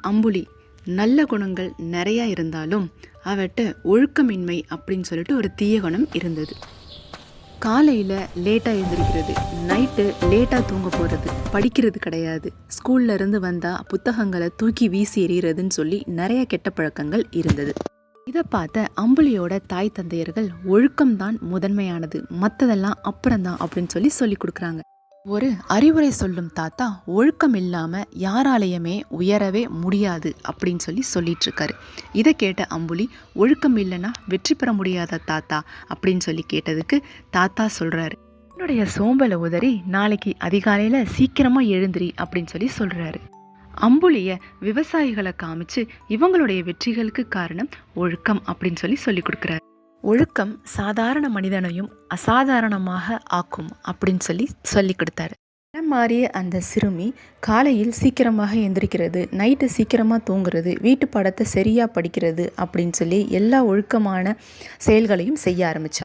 அம்புலி நல்ல குணங்கள் நிறையா இருந்தாலும் அவட்ட ஒழுக்கமின்மை அப்படின்னு சொல்லிட்டு ஒரு தீய குணம் இருந்தது. காலையில் லேட்டாக எழுந்திரிக்கிறது, நைட்டு லேட்டாக தூங்க போகிறது, படிக்கிறது கிடையாது, ஸ்கூல்ல இருந்து வந்தால் புத்தகங்களை தூக்கி வீசி எறிகிறதுன்னு சொல்லி நிறைய கெட்ட பழக்கங்கள் இருந்தது. இதை பார்த்த அம்புலியோட தாய் தந்தையர்கள் ஒழுக்கம்தான் முதன்மையானது, மற்றதெல்லாம் அப்புறம்தான் அப்படின்னு சொல்லி கொடுக்குறாங்க. ஒரு அறிவுரை சொல்லும் தாத்தா ஒழுக்கம் இல்லாமல் யாராலையுமே உயரவே முடியாது அப்படின்னு சொல்லிட்டு இருக்காரு. இதை கேட்ட அம்புலி, ஒழுக்கம் இல்லைன்னா வெற்றி பெற முடியாத தாத்தா அப்படின்னு சொல்லி கேட்டதுக்கு தாத்தா சொல்கிறாரு, என்னுடைய சோம்பலை உதறி நாளைக்கு அதிகாலையில் சீக்கிரமாக எழுந்திரி அப்படின்னு சொல்கிறாரு. அம்புலியை விவசாயிகளை காமிச்சு இவங்களுடைய வெற்றிகளுக்கு காரணம் ஒழுக்கம் அப்படின்னு சொல்லி கொடுக்குறாரு. ஒழுக்கம் சாதாரண மனிதனையும் அசாதாரணமாக ஆக்கும் அப்படின்னு சொல்லி கொடுத்தாரு. மாறிய அந்த சிறுமி காலையில் சீக்கிரமாக எந்திரிக்கிறது, நைட்டு சீக்கிரமாக தூங்குறது, வீட்டு பாடத்தை சரியாக படிக்கிறது அப்படின்னு சொல்லி எல்லா ஒழுக்கமான செயல்களையும் செய்ய ஆரம்பித்தா.